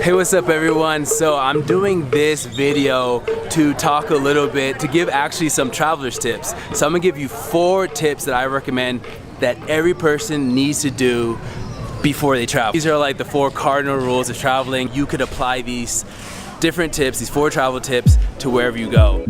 Hey, what's up everyone? So I'm doing this video to talk a little bit, to give actually some traveler's tips. So I'm gonna give you 4 tips that I recommend that every person needs to do before they travel. These are like the 4 cardinal rules of traveling. You could apply these different tips, these 4 travel tips, to wherever you go.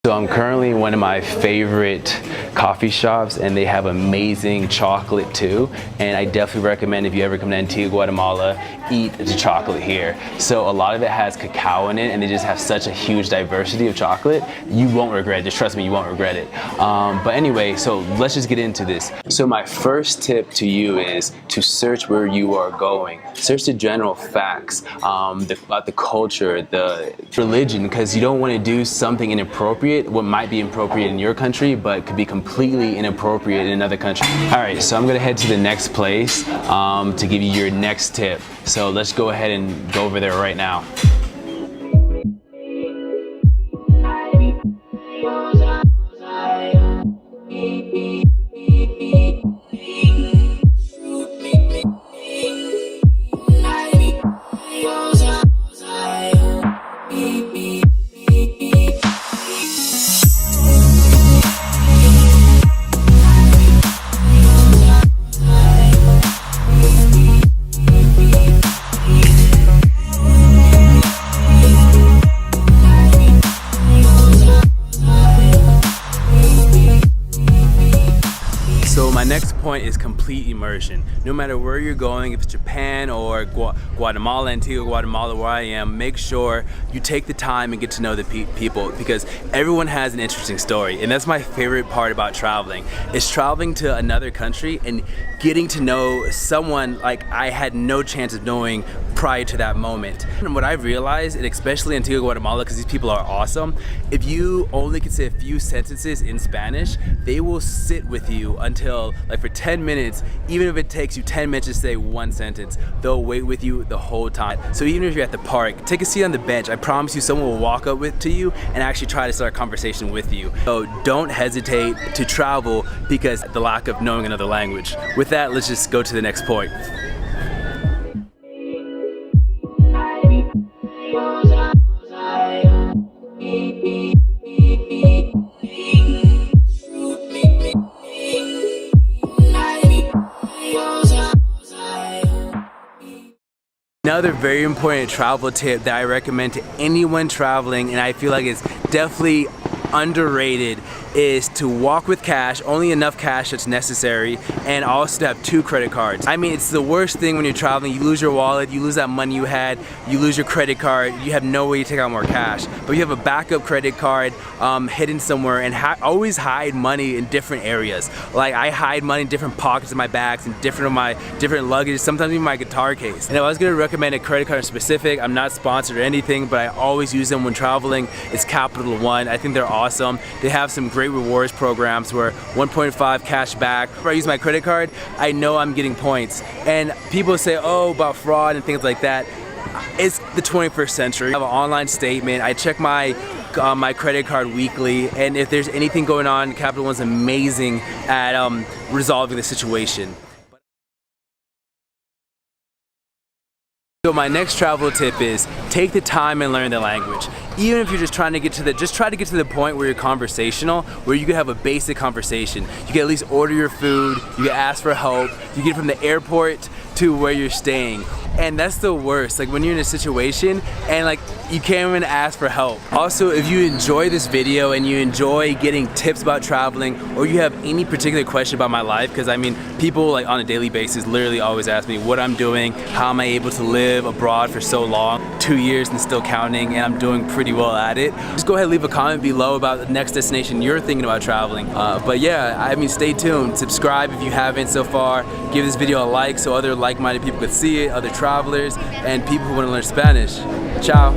So I'm currently in one of my favorite coffee shops, and they have amazing chocolate too. And I definitely recommend, if you ever come to Antigua, Guatemala, eat the chocolate here. So a lot of it has cacao in it, and they just have such a huge diversity of chocolate. You won't regret it, just trust me, you won't regret it. But anyway, so let's just get into this. So my first tip to you is to search where you are going. Search the general facts about the culture, the religion, because you don't want to do something inappropriate, what might be appropriate in your country, but could be completely inappropriate in another country. All right, so I'm gonna head to the next place to give you your next tip. So let's go ahead and go over there right now. So my next point is complete immersion. No matter where you're going, if it's Japan or Guatemala, Antigua, Guatemala, where I am, make sure you take the time and get to know the people, because everyone has an interesting story. And that's my favorite part about traveling, is traveling to another country and getting to know someone like I had no chance of knowing prior to that moment. And what I've realized, and especially in Antigua, Guatemala, because these people are awesome, if you only can say a few sentences in Spanish, they will sit with you until, like, for 10 minutes, even if it takes you 10 minutes to say one sentence, they'll wait with you the whole time. So even if you're at the park, take a seat on the bench. I promise you someone will walk up to you and actually try to start a conversation with you. So don't hesitate to travel because of the lack of knowing another language. With that, let's just go to the next point. Another very important travel tip that I recommend to anyone traveling, and I feel like it's definitely underrated, is to walk with cash, only enough cash that's necessary, and also to have 2 credit cards. I mean, it's the worst thing when you're traveling. You lose your wallet, you lose that money you had, you lose your credit card, you have no way to take out more cash. But you have a backup credit card hidden somewhere, and always hide money in different areas. Like, I hide money in different pockets of my bags and different luggage, sometimes even my guitar case. And if I was gonna recommend a credit card in specific, I'm not sponsored or anything, but I always use them when traveling. It's Capital One. I think they're awesome. They have some great rewards programs where 1.5 cash back. If I use my credit card, I know I'm getting points. And people say, oh, about fraud and things like that. It's the 21st century. I have an online statement. I check my credit card weekly, and if there's anything going on, Capital One's amazing at resolving the situation. So my next travel tip is take the time and learn the language. Even if you're just trying to get to the point where you're conversational, where you can have a basic conversation. You can at least order your food, you can ask for help, you get from the airport to where you're staying. And that's the worst, like when you're in a situation and like you can't even ask for help. Also, if you enjoy this video and you enjoy getting tips about traveling, or you have any particular question about my life, because I mean, people like on a daily basis literally always ask me what I'm doing, how am I able to live abroad for so long, 2 years and still counting, and I'm doing pretty well at it. Just go ahead and leave a comment below about the next destination you're thinking about traveling. But yeah, I mean, stay tuned, subscribe if you haven't so far, give this video a like so other like-minded people could see it, other travelers, and people who want to learn Spanish. Ciao.